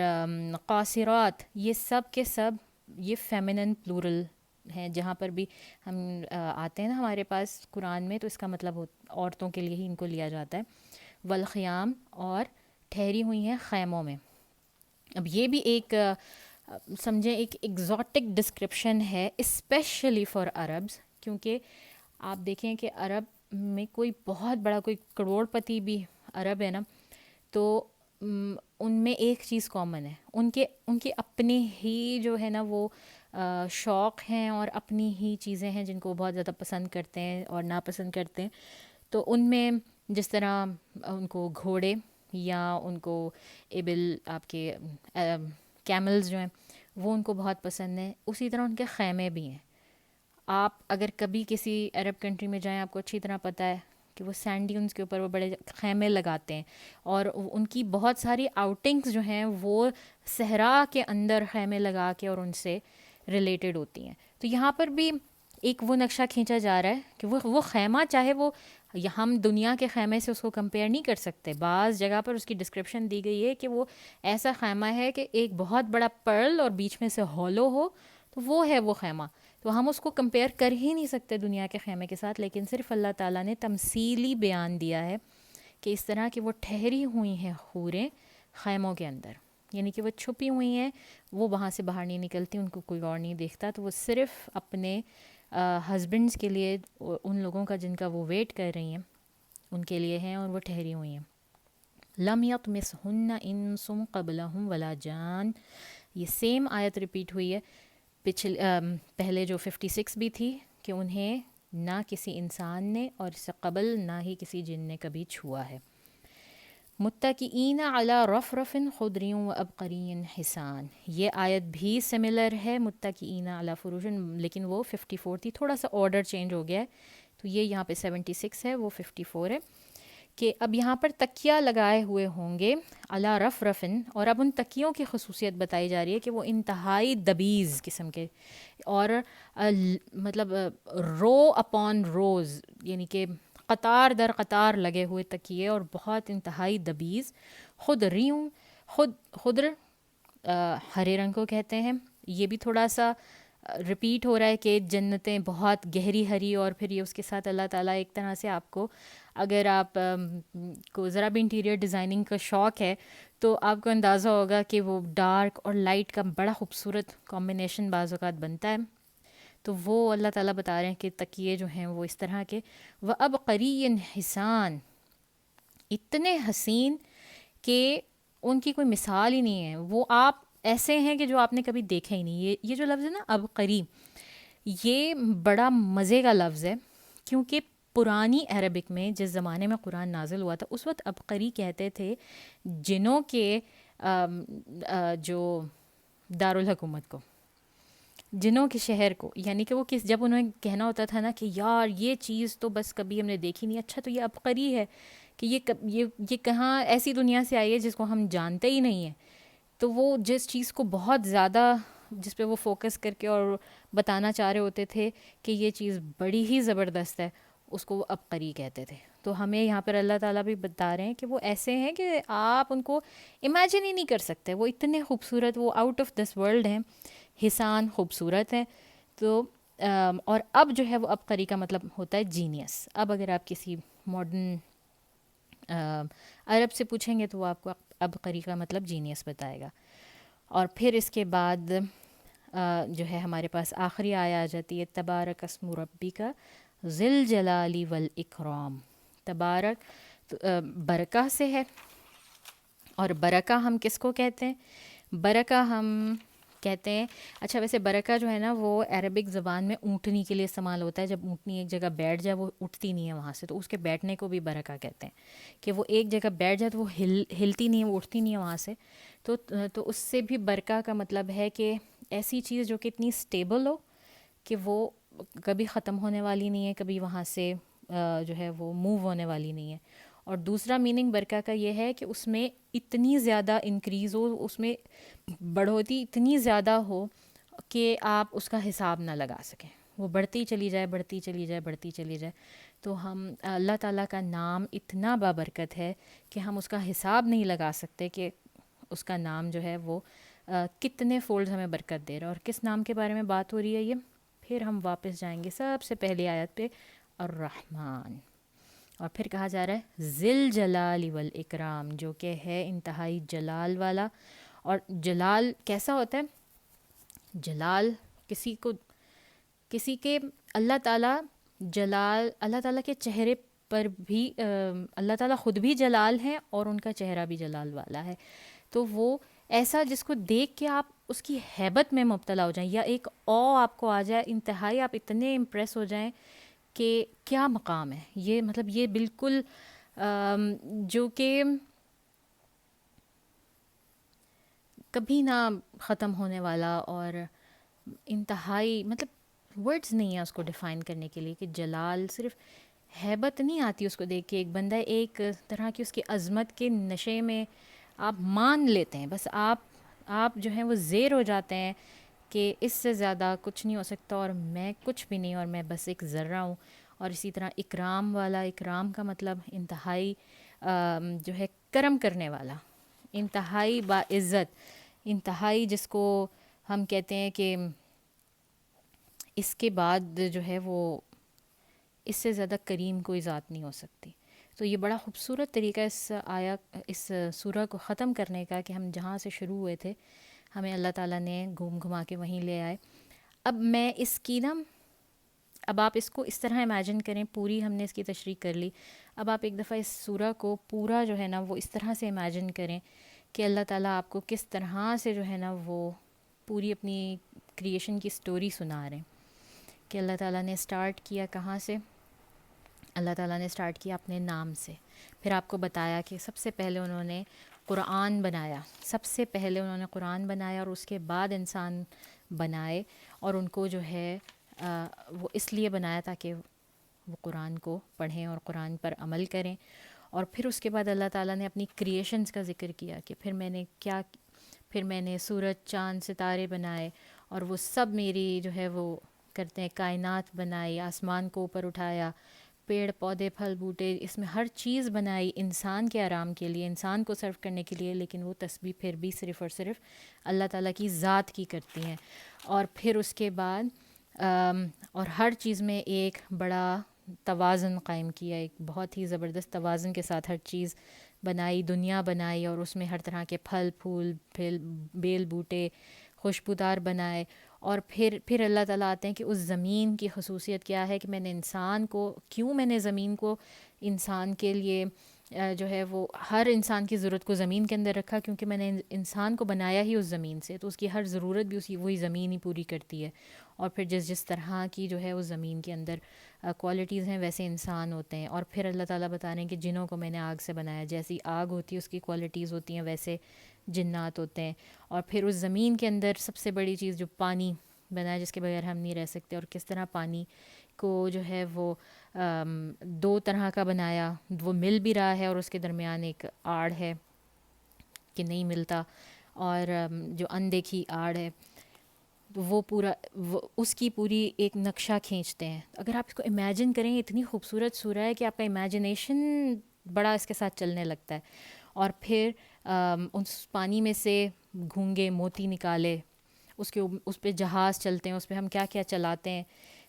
قاصرات، یہ سب کے سب یہ فیمینن پلورل ہیں. جہاں پر بھی ہم آتے ہیں نا ہمارے پاس قرآن میں، تو اس کا مطلب عورتوں کے لیے ہی ان کو لیا جاتا ہے. والخیام، اور ٹھہری ہوئی ہیں خیموں میں. اب یہ بھی ایک سمجھیں ایک ایگزوٹک ڈسکرپشن ہے، اسپیشلی فار عربز، کیونکہ آپ دیکھیں کہ عرب میں کوئی بہت بڑا، کوئی کروڑ پتی بھی عرب ہے نا، تو ان میں ایک چیز کامن ہے، ان کے اپنے ہی جو ہے نا وہ شوق ہیں اور اپنی ہی چیزیں ہیں جن کو وہ بہت زیادہ پسند کرتے ہیں اور ناپسند کرتے ہیں. تو ان میں جس طرح ان کو گھوڑے یا ان کو ایبل آپ کے کیملز جو ہیں وہ ان کو بہت پسند ہیں. اسی طرح ان کے خیمے بھی ہیں. آپ اگر کبھی کسی عرب کنٹری میں جائیں آپ کو اچھی طرح پتہ ہے کہ وہ سینڈ ڈیونز کے اوپر وہ بڑے خیمے لگاتے ہیں اور ان کی بہت ساری آؤٹنگز جو ہیں وہ صحرا کے اندر خیمے لگا کے اور ان سے ریلیٹڈ ہوتی ہیں. تو یہاں پر بھی ایک وہ نقشہ کھینچا جا رہا ہے کہ وہ خیمہ چاہے وہ ہم دنیا کے خیمے سے اس کو کمپیئر نہیں کر سکتے. بعض جگہ پر اس کی ڈسکرپشن دی گئی ہے کہ وہ ایسا خیمہ ہے کہ ایک بہت بڑا پرل اور بیچ میں سے ہولو ہو, تو وہ ہے وہ خیمہ. تو ہم اس کو کمپیئر کر ہی نہیں سکتے دنیا کے خیمے کے ساتھ, لیکن صرف اللہ تعالیٰ نے تمثیلی بیان دیا ہے کہ اس طرح کہ وہ ٹھہری ہوئی ہیں حوریں خیموں کے اندر, یعنی کہ وہ چھپی ہوئی ہیں, وہ وہاں سے باہر نہیں نکلتی, ان کو کوئی اور نہیں دیکھتا, تو وہ صرف اپنے ہسبینڈس کے لیے, ان لوگوں کا جن کا وہ ویٹ کر رہی ہیں ان کے لیے ہیں اور وہ ٹھہری ہوئی ہیں. لم یطمثہن انس قبلہم ولا جان. یہ سیم آیت ریپیٹ ہوئی ہے پہلے جو 56 بھی تھی کہ انہیں نہ کسی انسان نے اور اس سے قبل نہ ہی کسی جن نے کبھی چھوا ہے. متکئین علی رفرف خضر وابقری حسان. یہ آیت بھی سملر ہے متکئین علی فروش, لیکن وہ 54 تھی, تھوڑا سا آرڈر چینج ہو گیا ہے, تو یہ یہاں پہ 76 ہے, وہ 54 ہے. کہ اب یہاں پر تکیہ لگائے ہوئے ہوں گے علی رفرفن, اور اب ان تکیوں کی خصوصیت بتائی جا رہی ہے کہ وہ انتہائی دبیز قسم کے اور مطلب رو اپون روز, یعنی کہ قطار در قطار لگے ہوئے تکیے اور بہت انتہائی دبیز. خضر ہرے رنگ کو کہتے ہیں. یہ بھی تھوڑا سا رپیٹ ہو رہا ہے کہ جنتیں بہت گہری ہری, اور پھر یہ اس کے ساتھ اللہ تعالیٰ ایک طرح سے آپ کو, اگر آپ کو ذرا بھی انٹیریئر ڈیزائننگ کا شوق ہے تو آپ کو اندازہ ہوگا کہ وہ ڈارک اور لائٹ کا بڑا خوبصورت کمبینیشن بعض اوقات بنتا ہے. تو وہ اللہ تعالیٰ بتا رہے ہیں کہ تکیے جو ہیں وہ اس طرح کے. وَأَبْقَرِيٍّ حِسَان, اتنے حسین کہ ان کی کوئی مثال ہی نہیں ہے. وہ آپ ایسے ہیں کہ جو آپ نے کبھی دیکھا ہی نہیں. یہ جو لفظ ہے نا ابقری, یہ بڑا مزے کا لفظ ہے, کیونکہ پرانی عربک میں جس زمانے میں قرآن نازل ہوا تھا اس وقت ابقری کہتے تھے جنوں کے جو دارالحکومت کو, جنوں کے شہر کو, یعنی کہ وہ جب انہیں کہنا ہوتا تھا نا کہ یار یہ چیز تو بس کبھی ہم نے دیکھی نہیں, اچھا تو یہ ابقری ہے کہ یہ کہاں ایسی دنیا سے آئی ہے جس کو ہم جانتے ہی نہیں ہیں. تو وہ جس چیز کو بہت زیادہ جس پہ وہ فوکس کر کے اور بتانا چاہ رہے ہوتے تھے کہ یہ چیز بڑی ہی زبردست ہے, اس کو وہ ابقری کہتے تھے. تو ہمیں یہاں پر اللہ تعالیٰ بھی بتا رہے ہیں کہ وہ ایسے ہیں کہ آپ ان کو امیجن ہی نہیں کر سکتے. وہ اتنے خوبصورت, وہ آؤٹ آف دس ورلڈ ہیں, حسان خوبصورت ہیں. تو اور اب جو ہے وہ ابقری کا مطلب ہوتا ہے جینیس. اب اگر آپ کسی ماڈرن عرب سے پوچھیں گے تو وہ آپ کو ابقری کا مطلب جینیس بتائے گا. اور پھر اس کے بعد جو ہے ہمارے پاس آخری آیا آ جاتی ہے تبارک اسم ربک ذی الجلال والاکرام. تبارک برکہ سے ہے, اور برکہ ہم کس کو کہتے ہیں؟ برکہ ہم کہتے ہیں, اچھا ویسے برکہ جو ہے نا وہ عربک زبان میں اونٹنی کے لیے استعمال ہوتا ہے. جب اونٹنی ایک جگہ بیٹھ جائے وہ اٹھتی نہیں ہے وہاں سے, تو اس کے بیٹھنے کو بھی برکہ کہتے ہیں کہ وہ ایک جگہ بیٹھ جائے تو وہ ہلتی نہیں ہے, وہ اٹھتی نہیں ہے وہاں سے. تو اس سے بھی برکہ کا مطلب ہے کہ ایسی چیز جو کہ اتنی اسٹیبل ہو کہ وہ کبھی ختم ہونے والی نہیں ہے, کبھی وہاں سے جو ہے وہ موو ہونے والی نہیں ہے. اور دوسرا میننگ برکہ کا یہ ہے کہ اس میں اتنی زیادہ انکریز ہو, اس میں بڑھوتی اتنی زیادہ ہو کہ آپ اس کا حساب نہ لگا سکیں, وہ بڑھتی چلی جائے بڑھتی چلی جائے بڑھتی چلی جائے. تو ہم اللہ تعالیٰ کا نام اتنا بابرکت ہے کہ ہم اس کا حساب نہیں لگا سکتے کہ اس کا نام جو ہے وہ کتنے فولڈ ہمیں برکت دے رہا ہے. اور کس نام کے بارے میں بات ہو رہی ہے یہ, پھر ہم واپس جائیں گے سب سے پہلی آیت پہ, الرحمن. اور پھر کہا جا رہا ہے ذی الجلال والاکرام, جو کہ ہے انتہائی جلال والا. اور جلال کیسا ہوتا ہے؟ جلال کسی کے اللہ تعالیٰ جلال, اللہ تعالیٰ کے چہرے پر بھی اللہ تعالیٰ خود بھی جلال ہیں اور ان کا چہرہ بھی جلال والا ہے. تو وہ ایسا جس کو دیکھ کے آپ اس کی ہیبت میں مبتلا ہو جائیں، یا ایک او آپ کو آ جائے انتہائی، آپ اتنے امپریس ہو جائیں کہ کیا مقام ہے یہ، مطلب یہ بالکل جو کہ کبھی نہ ختم ہونے والا، اور انتہائی مطلب ورڈز نہیں ہیں اس کو ڈیفائن کرنے کے لیے کہ جلال، صرف ہیبت نہیں آتی اس کو دیکھ کے، ایک بندہ ایک طرح کی اس کی عظمت کے نشے میں آپ مان لیتے ہیں، بس آپ جو ہیں وہ زیر ہو جاتے ہیں کہ اس سے زیادہ کچھ نہیں ہو سکتا، اور میں کچھ بھی نہیں، اور میں بس ایک ذرہ ہوں. اور اسی طرح اکرام والا، اکرام کا مطلب انتہائی جو ہے کرم کرنے والا، انتہائی باعزت، انتہائی جس کو ہم کہتے ہیں کہ اس کے بعد جو ہے وہ اس سے زیادہ کریم کوئی ذات نہیں ہو سکتی. تو یہ بڑا خوبصورت طریقہ اس سورہ کو ختم کرنے کا، کہ ہم جہاں سے شروع ہوئے تھے ہمیں اللہ تعالیٰ نے گھوم گھما کے وہیں لے آئے. اب میں اس کی اب آپ اس کو اس طرح امیجن کریں، پوری ہم نے اس کی تشریح کر لی. اب آپ ایک دفعہ اس سورہ کو پورا جو ہے نا وہ اس طرح سے امیجن کریں کہ اللہ تعالیٰ آپ کو کس طرح سے جو ہے نا وہ پوری اپنی کریشن کی سٹوری سنا رہے ہیں. کہ اللہ تعالیٰ نے سٹارٹ کیا کہاں سے؟ اللہ تعالیٰ نے سٹارٹ کیا اپنے نام سے. پھر آپ کو بتایا کہ سب سے پہلے انہوں نے قرآن بنایا، سب سے پہلے انہوں نے قرآن بنایا، اور اس کے بعد انسان بنائے، اور ان کو جو ہے وہ اس لیے بنایا تاکہ وہ قرآن کو پڑھیں اور قرآن پر عمل کریں. اور پھر اس کے بعد اللہ تعالیٰ نے اپنی کریشنز کا ذکر کیا کہ پھر میں نے سورج، چاند، ستارے بنائے، اور وہ سب میری جو ہے وہ کرتے ہیں، کائنات بنائی، آسمان کو اوپر اٹھایا، پیڑ پودے، پھل بوٹے، اس میں ہر چیز بنائی انسان کے آرام کے لیے، انسان کو سرو کرنے کے لیے، لیکن وہ تسبیح پھر بھی صرف اور صرف اللہ تعالیٰ کی ذات کی کرتی ہیں. اور پھر اس کے بعد اور ہر چیز میں ایک بڑا توازن قائم کیا، ایک بہت ہی زبردست توازن کے ساتھ ہر چیز بنائی، دنیا بنائی، اور اس میں ہر طرح کے پھل پھول، بیل بوٹے خوشبودار بنائے. اور پھر اللہ تعالیٰ آتے ہیں کہ اس زمین کی خصوصیت کیا ہے، کہ میں نے زمین کو انسان کے لیے جو ہے وہ ہر انسان کی ضرورت کو زمین کے اندر رکھا، کیونکہ میں نے انسان کو بنایا ہی اس زمین سے، تو اس کی ہر ضرورت بھی وہی زمین ہی پوری کرتی ہے. اور پھر جس طرح کی جو ہے اس زمین کے اندر کوالٹیز ہیں ویسے انسان ہوتے ہیں. اور پھر اللہ تعالیٰ بتا رہے ہیں کہ جنوں کو میں نے آگ سے بنایا، جیسی آگ ہوتی ہے اس کی کوالٹیز ہوتی ہیں، ویسے جنات ہوتے ہیں. اور پھر اس زمین کے اندر سب سے بڑی چیز جو پانی بنایا، جس کے بغیر ہم نہیں رہ سکتے، اور کس طرح پانی کو جو ہے وہ دو طرح کا بنایا، وہ مل بھی رہا ہے اور اس کے درمیان ایک آڑ ہے کہ نہیں ملتا، اور جو اندیکھی آڑ ہے وہ اس کی پوری ایک نقشہ کھینچتے ہیں. اگر آپ اس کو امیجن کریں، اتنی خوبصورت سورہ ہے کہ آپ کا امیجنیشن بڑا اس کے ساتھ چلنے لگتا ہے. اور پھر اس پانی میں سے گھونگے موتی نکالے، اس پہ جہاز چلتے ہیں، اس پہ ہم کیا کیا چلاتے ہیں.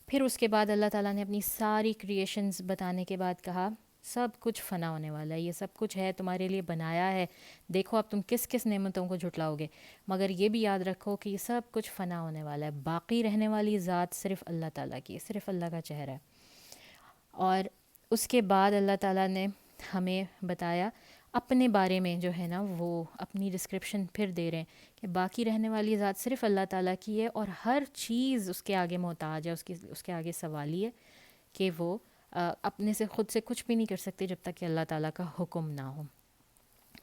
پھر اس کے بعد اللہ تعالیٰ نے اپنی ساری کریشنز بتانے کے بعد کہا سب کچھ فنا ہونے والا ہے، یہ سب کچھ ہے تمہارے لیے بنایا ہے، دیکھو اب تم کس کس نعمتوں کو جھٹلاؤ گے، مگر یہ بھی یاد رکھو کہ یہ سب کچھ فنا ہونے والا ہے، باقی رہنے والی ذات صرف اللہ تعالیٰ کی ہے، صرف اللہ کا چہرہ ہے. اور اس کے بعد اللہ تعالیٰ نے ہمیں بتایا اپنے بارے میں، جو ہے نا وہ اپنی ڈسکرپشن پھر دے رہے ہیں کہ باقی رہنے والی ذات صرف اللہ تعالیٰ کی ہے، اور ہر چیز اس کے آگے محتاج ہے، اس کے آگے سوالی ہے، کہ وہ اپنے سے خود سے کچھ بھی نہیں کر سکتے جب تک کہ اللہ تعالیٰ کا حکم نہ ہو.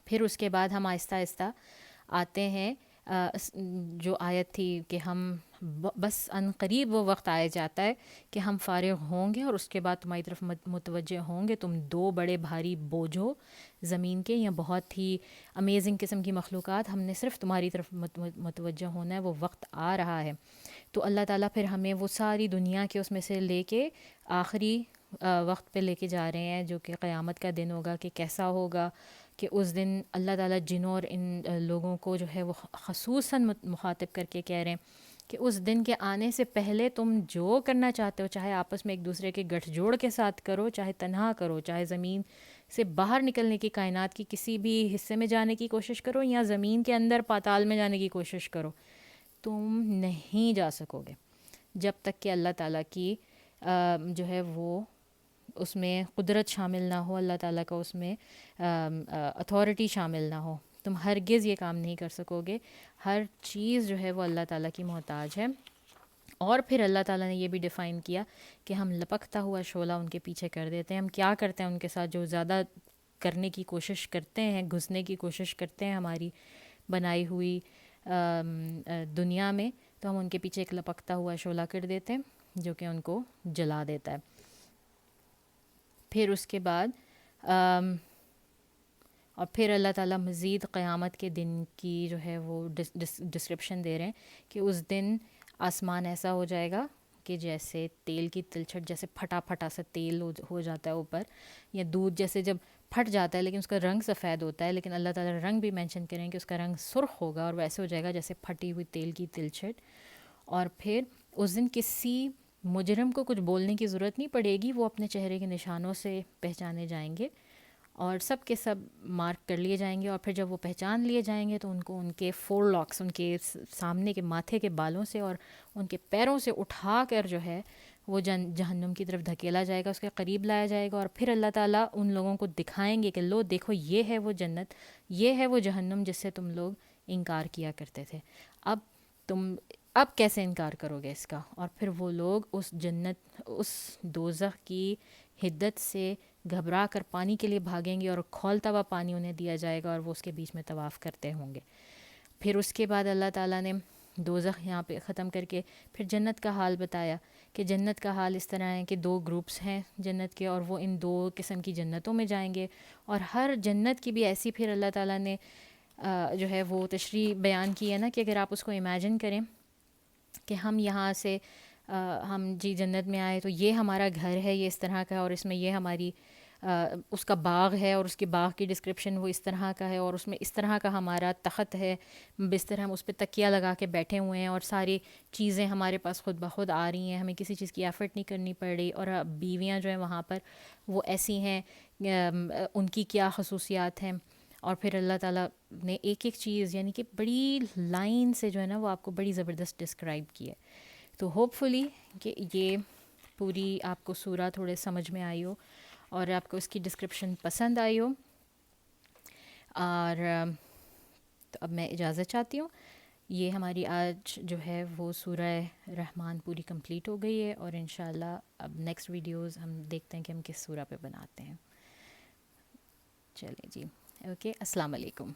پھر اس کے بعد ہم آہستہ آہستہ آتے ہیں جو آیت تھی کہ ہم بس ان قریب وہ وقت آیا جاتا ہے کہ ہم فارغ ہوں گے، اور اس کے بعد تمہاری طرف متوجہ ہوں گے تم دو بڑے بھاری بوجھ ہو زمین کے، یا بہت ہی امیزنگ قسم کی مخلوقات، ہم نے صرف تمہاری طرف متوجہ ہونا ہے، وہ وقت آ رہا ہے. تو اللہ تعالیٰ پھر ہمیں وہ ساری دنیا کے اس میں سے لے کے آخری وقت پہ لے کے جا رہے ہیں، جو کہ قیامت کا دن ہوگا، کہ کیسا ہوگا، کہ اس دن اللہ تعالیٰ جنوں اور ان لوگوں کو جو ہے وہ خصوصاً مخاطب کر کے کہہ رہے ہیں کہ اس دن کے آنے سے پہلے تم جو کرنا چاہتے ہو، چاہے آپس میں ایک دوسرے کے گٹھ جوڑ کے ساتھ کرو، چاہے تنہا کرو، چاہے زمین سے باہر نکلنے کی، کائنات کی کسی بھی حصے میں جانے کی کوشش کرو، یا زمین کے اندر پاتال میں جانے کی کوشش کرو، تم نہیں جا سکو گے جب تک کہ اللہ تعالیٰ کی جو ہے وہ اس میں قدرت شامل نہ ہو، اللہ تعالیٰ کا اس میں اتھارٹی شامل نہ ہو. تم ہرگز یہ کام نہیں کر سکو گے. ہر چیز جو ہے وہ اللہ تعالیٰ کی محتاج ہے. اور پھر اللہ تعالیٰ نے یہ بھی ڈیفائن کیا کہ ہم لپکتا ہوا شعلہ ان کے پیچھے کر دیتے ہیں. ہم کیا کرتے ہیں ان کے ساتھ؟ جو زیادہ کرنے کی کوشش کرتے ہیں, گھسنے کی کوشش کرتے ہیں ہماری بنائی ہوئی دنیا میں, تو ہم ان کے پیچھے ایک لپکتا ہوا شعلہ کر دیتے ہیں جو کہ ان کو جلا دیتا ہے. پھر اس کے بعد اور پھر اللہ تعالیٰ مزید قیامت کے دن کی جو ہے وہ ڈسکرپشن دے رہے ہیں کہ اس دن آسمان ایسا ہو جائے گا کہ جیسے تیل کی تلچھٹ, جیسے پھٹا پھٹا سا تیل ہو جاتا ہے اوپر, یا دودھ جیسے جب پھٹ جاتا ہے لیکن اس کا رنگ سفید ہوتا ہے, لیکن اللہ تعالیٰ رنگ بھی مینشن کریں کہ اس کا رنگ سرخ ہوگا, اور ویسے ہو جائے گا جیسے پھٹی ہوئی تیل کی تلچھٹ. اور پھر اس دن کسی مجرم کو کچھ بولنے کی ضرورت نہیں پڑے گی, وہ اپنے چہرے کے نشانوں سے پہچانے جائیں گے اور سب کے سب مارک کر لیے جائیں گے. اور پھر جب وہ پہچان لیے جائیں گے تو ان کو ان کے 4 لاکس, ان کے سامنے کے ماتھے کے بالوں سے اور ان کے پیروں سے اٹھا کر جو ہے وہ جہنم کی طرف دھکیلا جائے گا, اس کے قریب لایا جائے گا. اور پھر اللہ تعالیٰ ان لوگوں کو دکھائیں گے کہ لو دیکھو یہ ہے وہ جنت, یہ ہے وہ جہنم جس سے تم لوگ انکار کیا کرتے تھے. اب کیسے انکار کرو گے اس کا؟ اور پھر وہ لوگ اس جنت, اس دوزخ کی حدت سے گھبرا کر پانی کے لیے بھاگیں گے, اور کھولتا ہوا پانی انہیں دیا جائے گا اور وہ اس کے بیچ میں طواف کرتے ہوں گے. پھر اس کے بعد اللہ تعالیٰ نے دوزخ یہاں پہ ختم کر کے پھر جنت کا حال بتایا کہ جنت کا حال اس طرح ہے کہ 2 گروپس ہیں جنت کے, اور وہ ان 2 قسم کی جنتوں میں جائیں گے. اور ہر جنت کی بھی ایسی پھر اللہ تعالیٰ نے جو ہے وہ تشریح بیان کی ہے نا, کہ اگر آپ اس کو امیجن کریں کہ ہم یہاں سے ہم جنت میں آئے تو یہ ہمارا گھر ہے, یہ اس طرح کا ہے, اور اس میں یہ ہماری اس کا باغ ہے, اور اس کے باغ کی ڈسکرپشن وہ اس طرح کا ہے, اور اس میں اس طرح کا ہمارا تخت ہے, بستر, ہم اس پہ تکیہ لگا کے بیٹھے ہوئے ہیں, اور ساری چیزیں ہمارے پاس خود بخود آ رہی ہیں, ہمیں کسی چیز کی ایفرٹ نہیں کرنی پڑ رہی. اور بیویاں جو ہیں وہاں پر وہ ایسی ہیں, ان کی کیا خصوصیات ہیں. اور پھر اللہ تعالیٰ نے ایک ایک چیز یعنی کہ بڑی لائن سے جو ہے نا وہ آپ کو بڑی زبردست ڈسکرائب کی ہے. تو ہوپ فلی کہ یہ پوری آپ کو سورہ تھوڑے سمجھ میں آئی ہو اور آپ کو اس کی ڈسکرپشن پسند آئی ہو. اور تو اب میں اجازت چاہتی ہوں. یہ ہماری آج جو ہے وہ سورہ رحمان پوری کمپلیٹ ہو گئی ہے, اور انشاءاللہ اب نیکسٹ ویڈیوز ہم دیکھتے ہیں کہ ہم کس سورہ پہ بناتے ہیں. چلیں جی, اوکے, السلام علیکم.